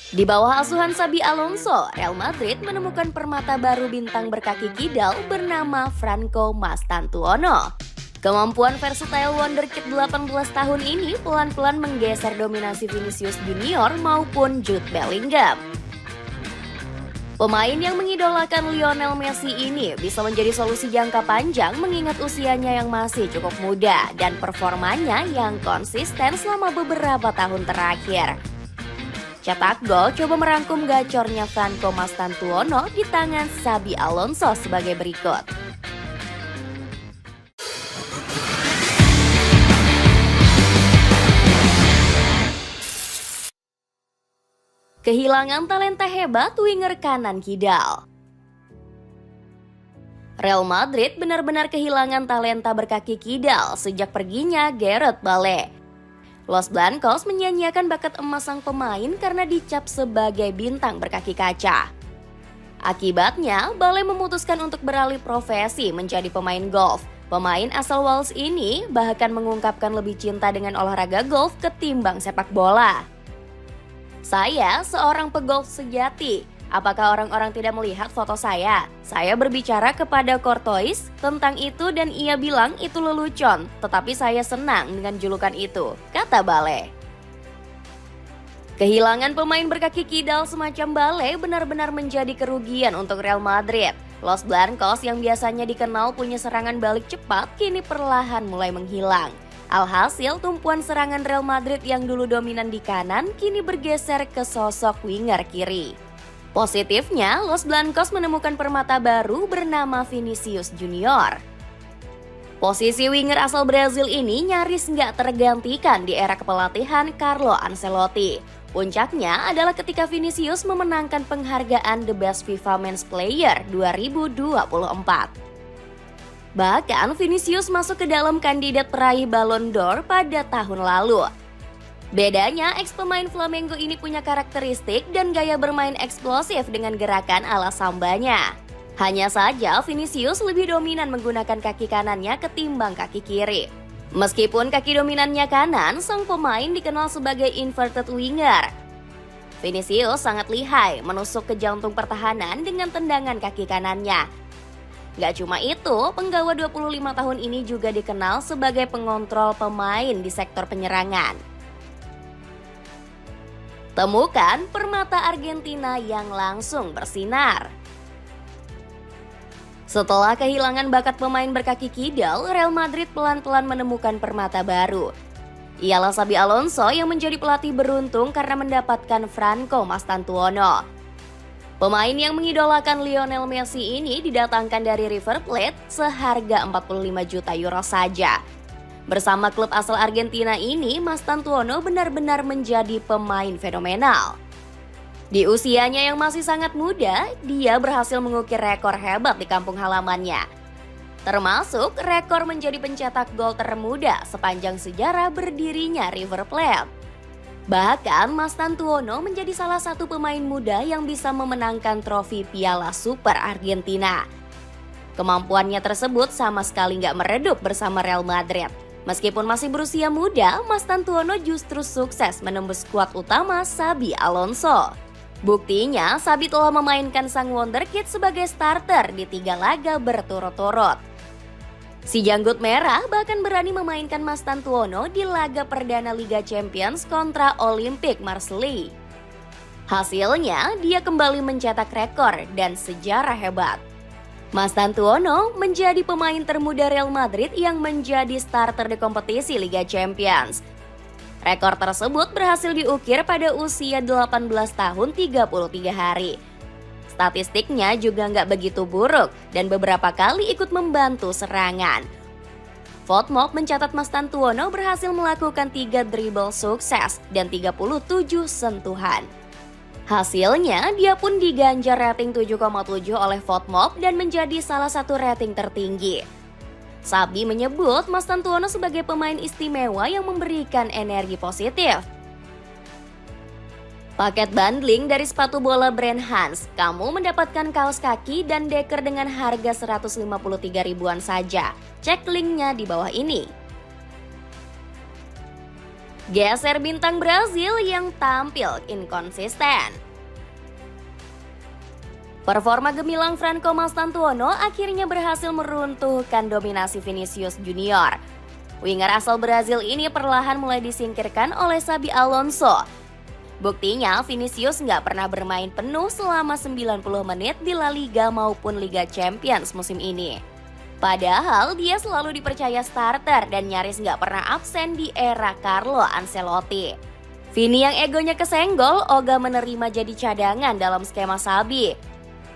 Di bawah asuhan Xabi Alonso, Real Madrid menemukan permata baru bintang berkaki kidal bernama Franco Mastantuono. Kemampuan versatile wonderkid 18 tahun ini pelan-pelan menggeser dominasi Vinicius Junior maupun Jude Bellingham. Pemain yang mengidolakan Lionel Messi ini bisa menjadi solusi jangka panjang mengingat usianya yang masih cukup muda dan performanya yang konsisten selama beberapa tahun terakhir. Cetak gol coba merangkum gacornya Franco Mastantuono di tangan Xabi Alonso sebagai berikut. Kehilangan talenta hebat winger kanan kidal. Real Madrid benar-benar kehilangan talenta berkaki kidal sejak perginya Gareth Bale. Los Blancos menyanyiakan bakat emas sang pemain karena dicap sebagai bintang berkaki kaca. Akibatnya, Bale memutuskan untuk beralih profesi menjadi pemain golf. Pemain asal Wales ini bahkan mengungkapkan lebih cinta dengan olahraga golf ketimbang sepak bola. Saya seorang pegolf sejati. Apakah orang-orang tidak melihat foto saya? Saya berbicara kepada Courtois tentang itu dan ia bilang itu lelucon, tetapi saya senang dengan julukan itu, kata Bale. Kehilangan pemain berkaki kidal semacam Bale benar-benar menjadi kerugian untuk Real Madrid. Los Blancos yang biasanya dikenal punya serangan balik cepat kini perlahan mulai menghilang. Alhasil tumpuan serangan Real Madrid yang dulu dominan di kanan kini bergeser ke sosok winger kiri. Positifnya, Los Blancos menemukan permata baru bernama Vinicius Junior. Posisi winger asal Brazil ini nyaris nggak tergantikan di era kepelatihan Carlo Ancelotti. Puncaknya adalah ketika Vinicius memenangkan penghargaan The Best FIFA Men's Player 2024. Bahkan Vinicius masuk ke dalam kandidat peraih Ballon d'Or pada tahun lalu. Bedanya, ex-pemain Flamengo ini punya karakteristik dan gaya bermain eksplosif dengan gerakan ala sambanya. Hanya saja Vinicius lebih dominan menggunakan kaki kanannya ketimbang kaki kiri. Meskipun kaki dominannya kanan, sang pemain dikenal sebagai inverted winger. Vinicius sangat lihai menusuk ke jantung pertahanan dengan tendangan kaki kanannya. Gak cuma itu, penggawa 25 tahun ini juga dikenal sebagai pengontrol pemain di sektor penyerangan. Temukan permata Argentina yang langsung bersinar. Setelah kehilangan bakat pemain berkaki kidal, Real Madrid pelan-pelan menemukan permata baru. Ialah Xabi Alonso yang menjadi pelatih beruntung karena mendapatkan Franco Mastantuono. Pemain yang mengidolakan Lionel Messi ini didatangkan dari River Plate seharga 45 juta euro saja. Bersama klub asal Argentina ini, Mastantuono benar-benar menjadi pemain fenomenal. Di usianya yang masih sangat muda, dia berhasil mengukir rekor hebat di kampung halamannya. Termasuk rekor menjadi pencetak gol termuda sepanjang sejarah berdirinya River Plate. Bahkan Mastantuono menjadi salah satu pemain muda yang bisa memenangkan trofi Piala Super Argentina. Kemampuannya tersebut sama sekali nggak meredup bersama Real Madrid. Meskipun masih berusia muda, Mastantuono justru sukses menembus skuad utama Xabi Alonso. Buktinya, Xabi telah memainkan sang wonderkid sebagai starter di 3 laga berturut-turut. Si janggut merah bahkan berani memainkan Mastantuono di laga perdana Liga Champions kontra Olympique Marseille. Hasilnya, dia kembali mencetak rekor dan sejarah hebat. Mastantuono menjadi pemain termuda Real Madrid yang menjadi starter di kompetisi Liga Champions. Rekor tersebut berhasil diukir pada usia 18 tahun 33 hari. Statistiknya juga nggak begitu buruk dan beberapa kali ikut membantu serangan. FotMob mencatat Mastantuono berhasil melakukan 3 dribble sukses dan 37 sentuhan. Hasilnya, dia pun diganjar rating 7,7 oleh FotMob dan menjadi salah satu rating tertinggi. Xabi menyebut Mastantuono sebagai pemain istimewa yang memberikan energi positif. Paket bundling dari sepatu bola brand Hans, kamu mendapatkan kaos kaki dan deker dengan harga 153 ribuan saja. Cek linknya di bawah ini. Geser bintang Brazil yang tampil inkonsisten. Performa gemilang Franco Mastantuono akhirnya berhasil meruntuhkan dominasi Vinicius Junior. Winger asal Brazil ini perlahan mulai disingkirkan oleh Xabi Alonso. Buktinya Vinicius nggak pernah bermain penuh selama 90 menit di La Liga maupun Liga Champions musim ini. Padahal dia selalu dipercaya starter dan nyaris nggak pernah absen di era Carlo Ancelotti. Vini yang egonya kesenggol, ogah menerima jadi cadangan dalam skema Xabi.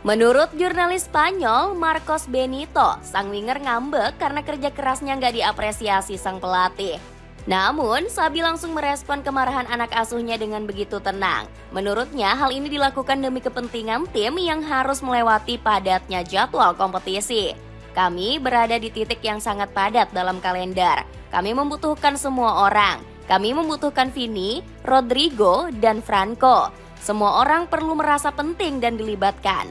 Menurut jurnalis Spanyol Marcos Benito, sang winger ngambek karena kerja kerasnya nggak diapresiasi sang pelatih. Namun, Xabi langsung merespon kemarahan anak asuhnya dengan begitu tenang. Menurutnya, hal ini dilakukan demi kepentingan tim yang harus melewati padatnya jadwal kompetisi. Kami berada di titik yang sangat padat dalam kalender. Kami membutuhkan semua orang. Kami membutuhkan Vini, Rodrigo, dan Franco. Semua orang perlu merasa penting dan dilibatkan.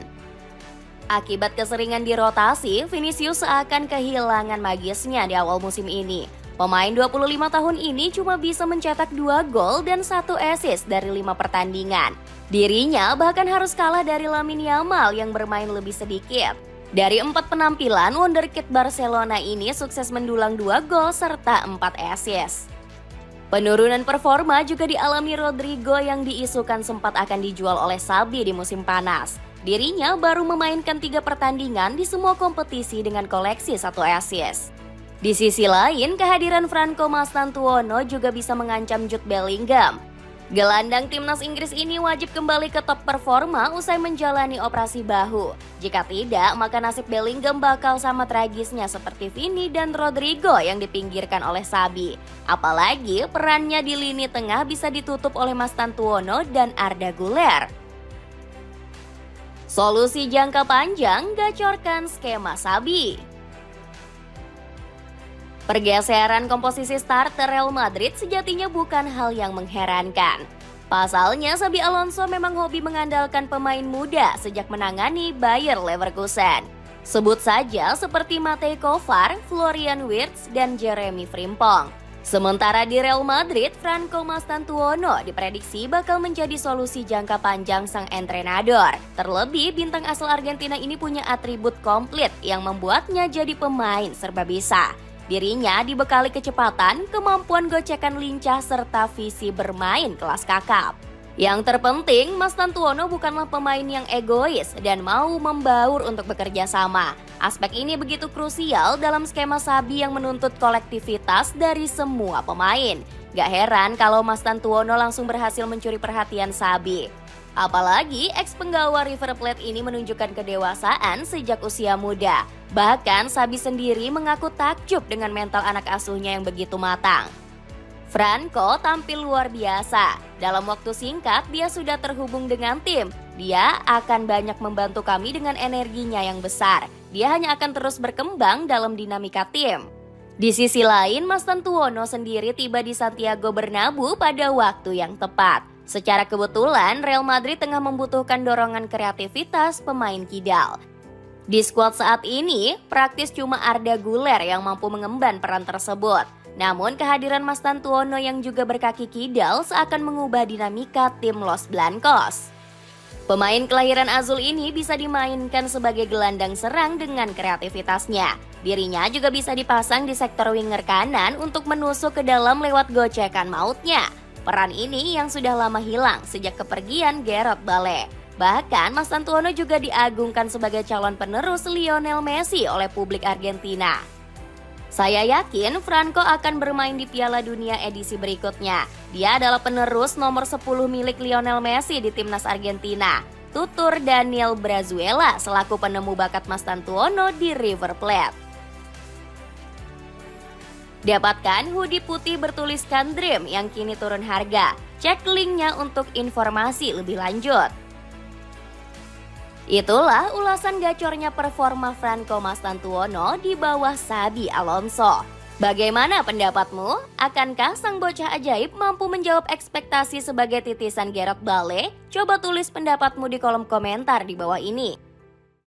Akibat keseringan dirotasi, Vinicius seakan kehilangan magisnya di awal musim ini. Pemain 25 tahun ini cuma bisa mencetak 2 gol dan 1 assist dari 5 pertandingan. Dirinya bahkan harus kalah dari Lamine Yamal yang bermain lebih sedikit. Dari 4 penampilan, wonderkid Barcelona ini sukses mendulang 2 gol serta 4 assist. Penurunan performa juga dialami Rodrigo yang diisukan sempat akan dijual oleh Xabi di musim panas. Dirinya baru memainkan 3 pertandingan di semua kompetisi dengan koleksi 1 assist. Di sisi lain, kehadiran Franco Mastantuono juga bisa mengancam Jude Bellingham. Gelandang timnas Inggris ini wajib kembali ke top performa usai menjalani operasi bahu. Jika tidak, maka nasib Bellingham bakal sama tragisnya seperti Vini dan Rodrigo yang dipinggirkan oleh Xabi. Apalagi perannya di lini tengah bisa ditutup oleh Mastantuono dan Arda Güler. Solusi jangka panjang, gacorkan skema Xabi. Pergeseran komposisi starter Real Madrid sejatinya bukan hal yang mengherankan. Pasalnya, Xabi Alonso memang hobi mengandalkan pemain muda sejak menangani Bayer Leverkusen. Sebut saja seperti Matej Kovar, Florian Wirtz, dan Jeremy Frimpong. Sementara di Real Madrid, Franco Mastantuono diprediksi bakal menjadi solusi jangka panjang sang entrenador. Terlebih, bintang asal Argentina ini punya atribut komplit yang membuatnya jadi pemain serba bisa. Dirinya dibekali kecepatan, kemampuan gocekan lincah, serta visi bermain kelas kakap. Yang terpenting, Mastantuono bukanlah pemain yang egois dan mau membaur untuk bekerja sama. Aspek ini begitu krusial dalam skema Xabi yang menuntut kolektivitas dari semua pemain. Gak heran kalau Mastantuono langsung berhasil mencuri perhatian Xabi. Apalagi ex-penggawa River Plate ini menunjukkan kedewasaan sejak usia muda. Bahkan Xabi sendiri mengaku takjub dengan mental anak asuhnya yang begitu matang. Franco tampil luar biasa. Dalam waktu singkat, dia sudah terhubung dengan tim. Dia akan banyak membantu kami dengan energinya yang besar. Dia hanya akan terus berkembang dalam dinamika tim. Di sisi lain, Mastantuono sendiri tiba di Santiago Bernabeu pada waktu yang tepat. Secara kebetulan, Real Madrid tengah membutuhkan dorongan kreativitas pemain kidal. Di skuad saat ini, praktis cuma Arda Güler yang mampu mengemban peran tersebut. Namun kehadiran Mastantuono yang juga berkaki kidal seakan mengubah dinamika tim Los Blancos. Pemain kelahiran Azul ini bisa dimainkan sebagai gelandang serang dengan kreativitasnya. Dirinya juga bisa dipasang di sektor winger kanan untuk menusuk ke dalam lewat gocekan mautnya. Peran ini yang sudah lama hilang sejak kepergian Gareth Bale. Bahkan Mastantuono juga diagungkan sebagai calon penerus Lionel Messi oleh publik Argentina. Saya yakin Franco akan bermain di Piala Dunia edisi berikutnya. Dia adalah penerus nomor 10 milik Lionel Messi di timnas Argentina. Tutur Daniel Brazuela selaku penemu bakat Mastantuono di River Plate. Dapatkan hoodie putih bertuliskan Dream yang kini turun harga. Cek linknya untuk informasi lebih lanjut. Itulah ulasan gacornya performa Franco Mastantuono di bawah Xabi Alonso. Bagaimana pendapatmu? Akankah sang bocah ajaib mampu menjawab ekspektasi sebagai titisan Gareth Bale? Coba tulis pendapatmu di kolom komentar di bawah ini.